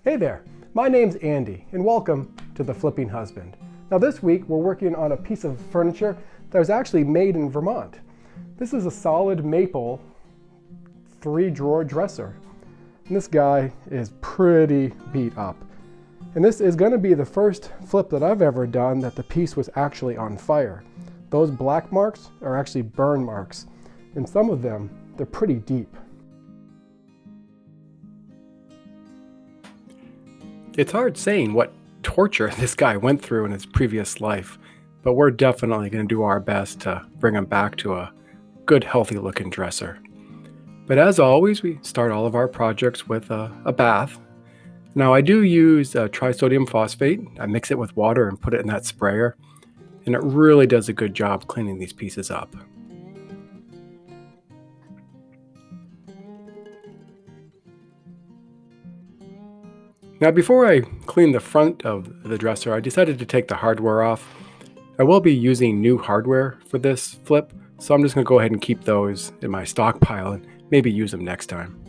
Hey there, my name's Andy and welcome to The Flipping Husband. Now this week we're working on a piece of furniture that was actually made in Vermont. This is a solid maple 3-drawer dresser. And this guy is pretty beat up. And this is going to be the first flip that I've ever done that the piece was actually on fire. Those black marks are actually burn marks, and some of them, they're pretty deep. It's hard saying what torture this guy went through in his previous life, but we're definitely going to do our best to bring him back to a good, healthy looking dresser. But as always, we start all of our projects with a bath. Now I do use trisodium phosphate. I mix it with water and put it in that sprayer, and it really does a good job cleaning these pieces up. Now before I clean the front of the dresser, I decided to take the hardware off. I will be using new hardware for this flip, so I'm just going to go ahead and keep those in my stockpile and maybe use them next time.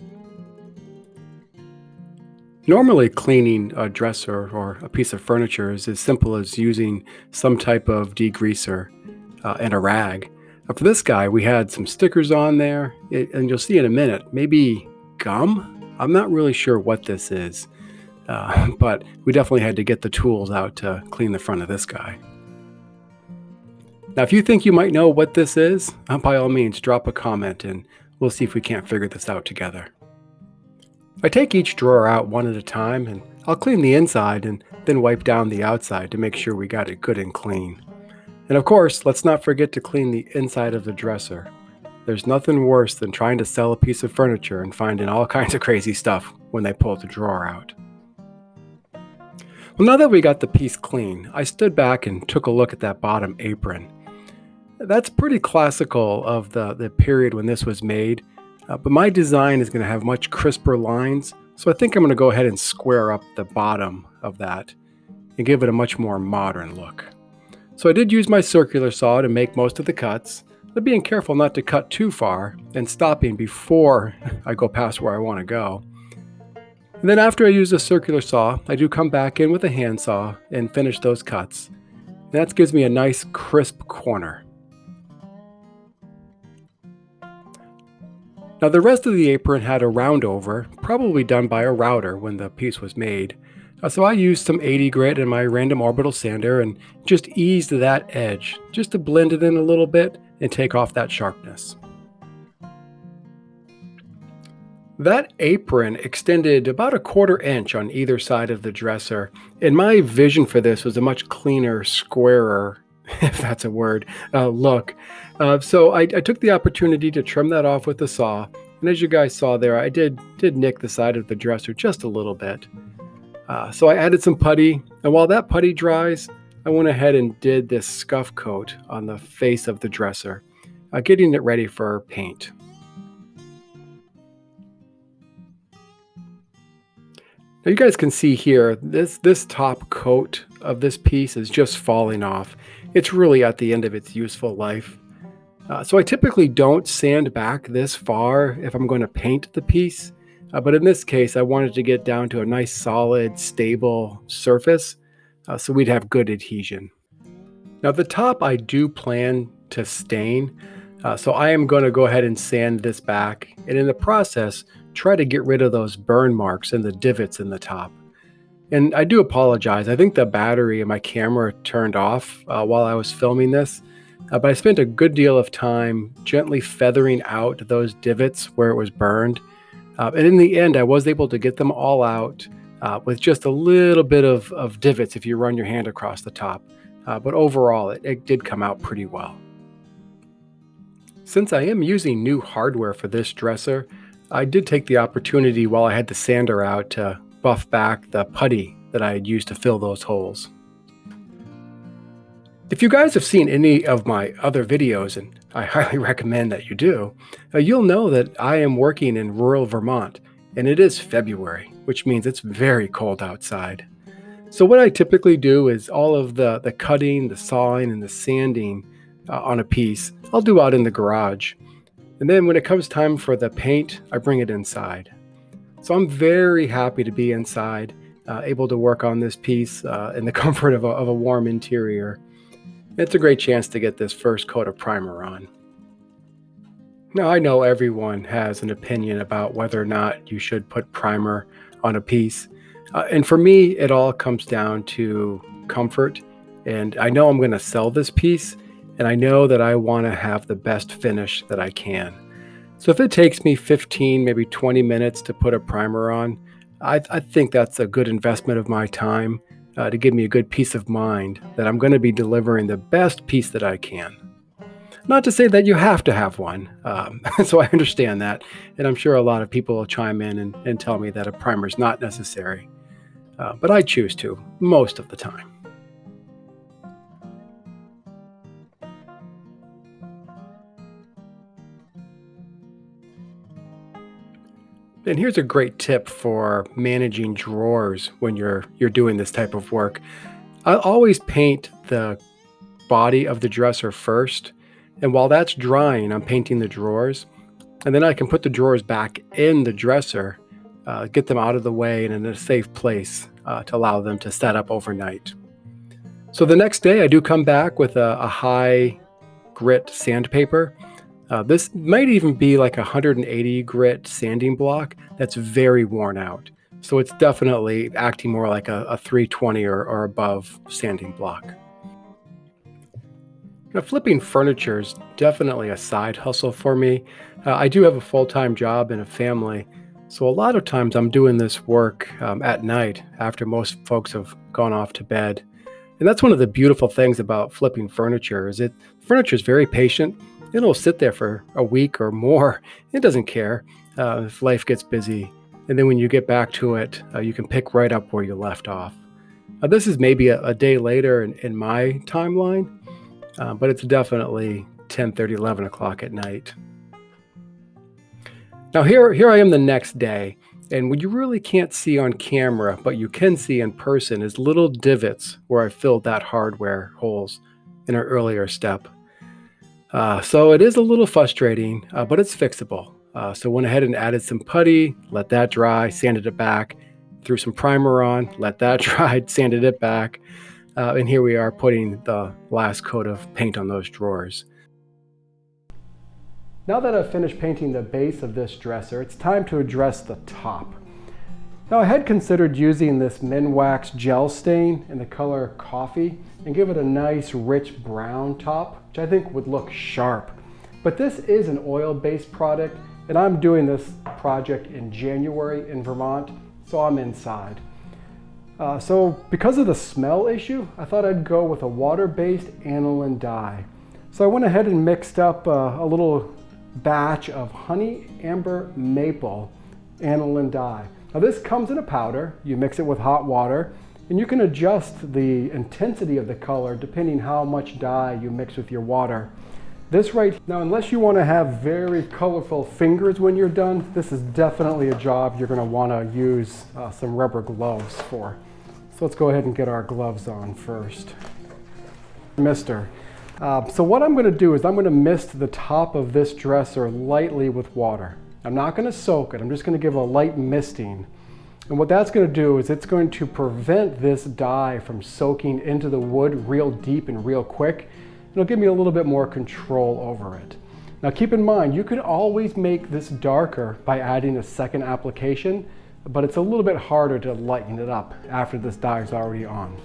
Normally cleaning a dresser or a piece of furniture is as simple as using some type of degreaser and a rag. For this guy, we had some stickers on there, and you'll see in a minute, maybe gum? I'm not really sure what this is. But we definitely had to get the tools out to clean the front of this guy. Now, if you think you might know what this is, by all means, drop a comment and we'll see if we can't figure this out together. I take each drawer out one at a time, and I'll clean the inside and then wipe down the outside to make sure we got it good and clean. And of course, let's not forget to clean the inside of the dresser. There's nothing worse than trying to sell a piece of furniture and finding all kinds of crazy stuff when they pull the drawer out. Well, now that we got the piece clean, I stood back and took a look at that bottom apron. That's pretty classical of the period when this was made, but my design is going to have much crisper lines, so I think I'm going to go ahead and square up the bottom of that and give it a much more modern look. So I did use my circular saw to make most of the cuts, but being careful not to cut too far and stopping before I go past where I want to go. And then after I use the circular saw, I do come back in with a handsaw and finish those cuts. And that gives me a nice crisp corner. Now the rest of the apron had a round over, probably done by a router when the piece was made. So I used some 80 grit and my random orbital sander and just eased that edge, just to blend it in a little bit and take off that sharpness. That apron extended about 1/4 inch on either side of the dresser, and my vision for this was a much cleaner, squarer, if that's a word, look. So I took the opportunity to trim that off with the saw, and as you guys saw there, I did nick the side of the dresser just a little bit. So I added some putty, and while that putty dries, I went ahead and did this scuff coat on the face of the dresser, getting it ready for paint. Now you guys can see here, this top coat of this piece is just falling off. It's really at the end of its useful life. So I typically don't sand back this far if I'm going to paint the piece. But in this case, I wanted to get down to a nice, solid, stable surface so we'd have good adhesion. Now the top I do plan to stain. So I am going to go ahead and sand this back. And in the process, try to get rid of those burn marks and the divots in the top. And I do apologize. I think the battery in my camera turned off while I was filming this, but I spent a good deal of time gently feathering out those divots where it was burned. And in the end, I was able to get them all out with just a little bit of divots if you run your hand across the top. But overall, it did come out pretty well. Since I am using new hardware for this dresser, I did take the opportunity while I had the sander out to buff back the putty that I had used to fill those holes. If you guys have seen any of my other videos, and I highly recommend that you do, you'll know that I am working in rural Vermont, and it is February, which means it's very cold outside. So what I typically do is all of the cutting, the sawing, and the sanding on a piece, I'll do out in the garage. And then when it comes time for the paint, I bring it inside. So I'm very happy to be inside able to work on this piece in the comfort of a warm interior. It's a great chance to get this first coat of primer on. Now, I know everyone has an opinion about whether or not you should put primer on a piece. And for me, it all comes down to comfort. And I know I'm going to sell this piece, and I know that I want to have the best finish that I can. So if it takes me 15, maybe 20 minutes to put a primer on, I think that's a good investment of my time to give me a good peace of mind that I'm going to be delivering the best piece that I can. Not to say that you have to have one, so I understand that, and I'm sure a lot of people will chime in and tell me that a primer is not necessary, but I choose to most of the time. And here's a great tip for managing drawers when you're doing this type of work. I always paint the body of the dresser first, and while that's drying, I'm painting the drawers, and then I can put the drawers back in the dresser, get them out of the way and in a safe place to allow them to set up overnight. So the next day I do come back with a high grit sandpaper. This might even be like a 180 grit sanding block that's very worn out. So it's definitely acting more like a 320 or above sanding block. Now, flipping furniture is definitely a side hustle for me. I do have a full-time job and a family, so a lot of times I'm doing this work at night after most folks have gone off to bed. And that's one of the beautiful things about flipping furniture is furniture is very patient. It'll sit there for a week or more. It doesn't care if life gets busy. And then when you get back to it, you can pick right up where you left off. This is maybe a day later in my timeline, but it's definitely 10:30, 11 o'clock at night. Now here I am the next day, and what you really can't see on camera, but you can see in person, is little divots where I filled that hardware holes in an earlier step. So it is a little frustrating, but it's fixable. So went ahead and added some putty, let that dry, sanded it back, threw some primer on, let that dry, sanded it back. And here we are putting the last coat of paint on those drawers. Now that I've finished painting the base of this dresser, it's time to address the top. Now I had considered using this Minwax gel stain in the color coffee and give it a nice rich brown top, which I think would look sharp. But this is an oil-based product, and I'm doing this project in January in Vermont, so I'm inside. So because of the smell issue, I thought I'd go with a water-based aniline dye. So I went ahead and mixed up a little batch of honey amber maple aniline dye. Now this comes in a powder. You mix it with hot water, and you can adjust the intensity of the color depending how much dye you mix with your water. This right now, unless you want to have very colorful fingers when you're done, this is definitely a job you're going to want to use some rubber gloves for. So let's go ahead and get our gloves on first. Mister. So what I'm going to do is I'm going to mist the top of this dresser lightly with water. I'm not going to soak it. I'm just going to give a light misting. And what that's going to do is it's going to prevent this dye from soaking into the wood real deep and real quick. It'll give me a little bit more control over it. Now keep in mind, you can always make this darker by adding a second application, but it's a little bit harder to lighten it up after this dye is already on.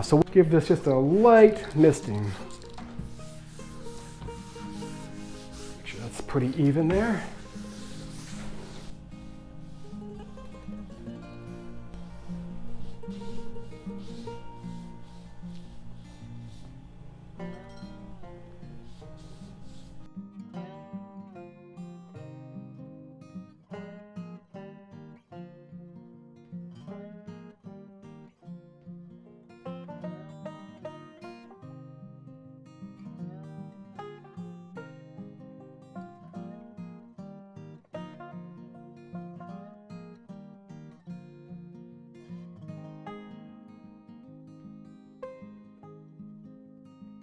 So we'll give this just a light misting. Make sure that's pretty even there.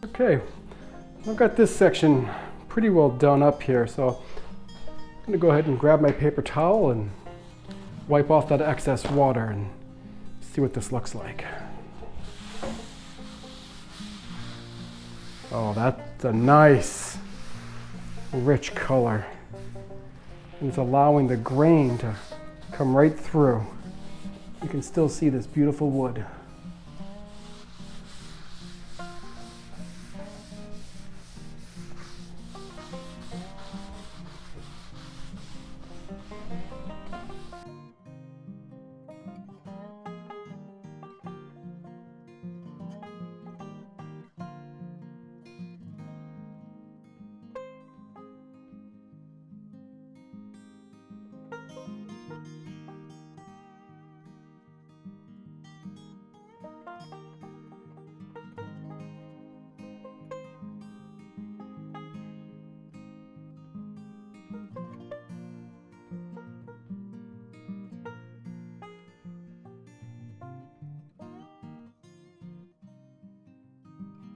Okay, I've got this section pretty well done up here, so I'm going to go ahead and grab my paper towel and wipe off that excess water and see what this looks like. Oh, that's a nice, rich color. And it's allowing the grain to come right through. You can still see this beautiful wood.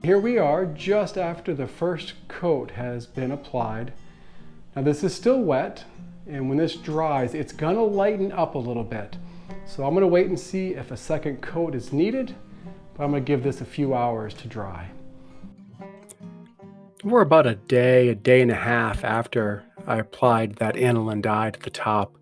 Here we are just after the first coat has been applied. Now this is still wet, and when this dries, it's gonna lighten up a little bit. So I'm gonna wait and see if a second coat is needed, but I'm gonna give this a few hours to dry. We're about a day and a half after I applied that aniline dye to the top.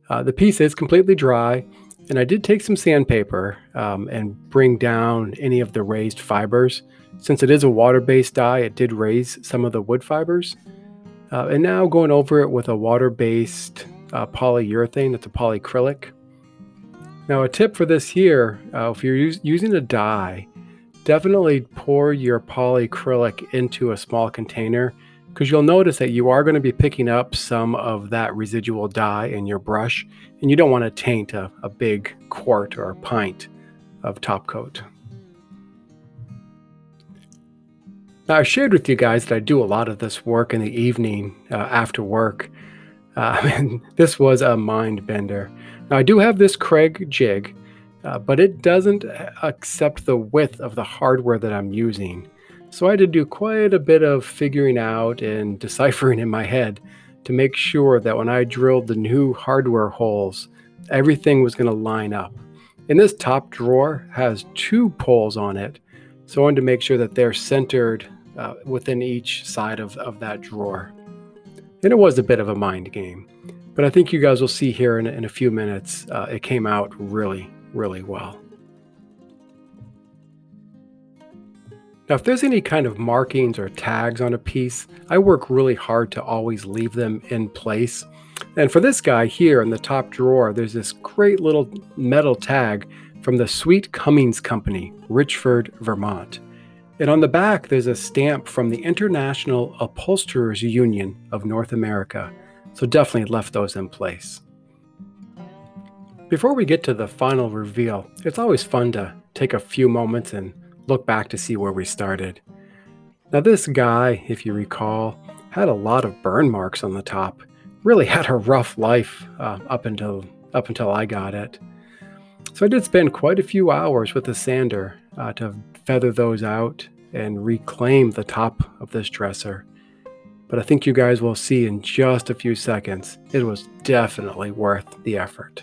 The piece is completely dry, and I did take some sandpaper and bring down any of the raised fibers. Since it is a water-based dye, it did raise some of the wood fibers. And now going over it with a water-based polyurethane, that's a polyacrylic. Now a tip for this here, if you're using a dye, definitely pour your polyacrylic into a small container, because you'll notice that you are going to be picking up some of that residual dye in your brush, and you don't want to taint a big quart or a pint of top coat. Now, I shared with you guys that I do a lot of this work in the evening after work, and this was a mind bender. Now, I do have this Craig jig, but it doesn't accept the width of the hardware that I'm using. So I had to do quite a bit of figuring out and deciphering in my head to make sure that when I drilled the new hardware holes, everything was going to line up. And this top drawer has 2 poles on it, so I wanted to make sure that they're centered within each side of that drawer. And it was a bit of a mind game, but I think you guys will see here in a few minutes, it came out really, really well. Now, if there's any kind of markings or tags on a piece, I work really hard to always leave them in place. And for this guy here in the top drawer, there's this great little metal tag from the Sweet Cummings Company, Richford, Vermont. And on the back, there's a stamp from the International Upholsterers Union of North America. So definitely left those in place. Before we get to the final reveal, it's always fun to take a few moments and look back to see where we started. Now this guy, if you recall, had a lot of burn marks on the top. Really had a rough life up until I got it. So I did spend quite a few hours with the sander to feather those out and reclaim the top of this dresser. But I think you guys will see in just a few seconds, it was definitely worth the effort.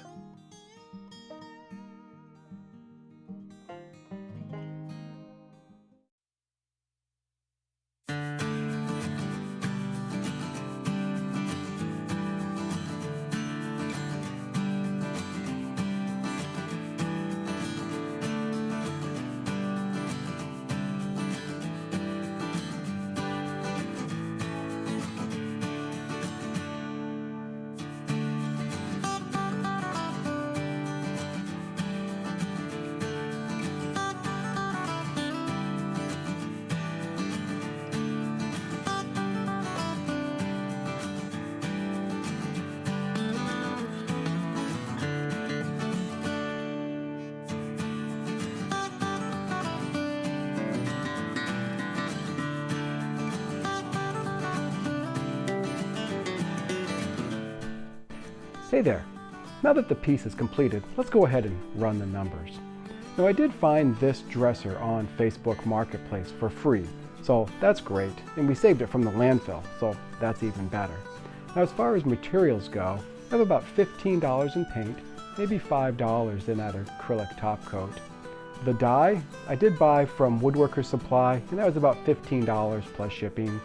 Hey there, now that the piece is completed, let's go ahead and run the numbers. Now I did find this dresser on Facebook Marketplace for free, so that's great, and we saved it from the landfill, so that's even better. Now as far as materials go, I have about $15 in paint, maybe $5 in that acrylic top coat. The die I did buy from Woodworker's Supply, and that was about $15 plus shipping.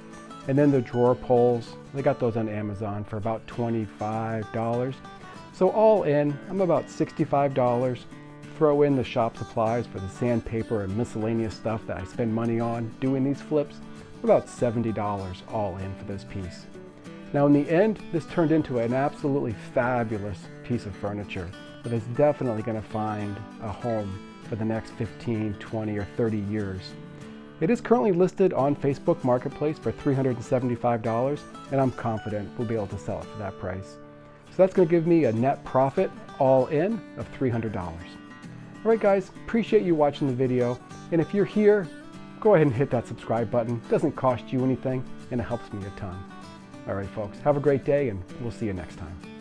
And then the drawer pulls, they got those on Amazon for about $25. So all in, I'm about $65. Throw in the shop supplies for the sandpaper and miscellaneous stuff that I spend money on doing these flips, about $70 all in for this piece. Now in the end, this turned into an absolutely fabulous piece of furniture that is definitely going to find a home for the next 15, 20, or 30 years. It is currently listed on Facebook Marketplace for $375, and I'm confident we'll be able to sell it for that price. So that's going to give me a net profit all in of $300. All right guys, appreciate you watching the video, and if you're here, go ahead and hit that subscribe button. It doesn't cost you anything, and it helps me a ton. All right folks, have a great day, and we'll see you next time.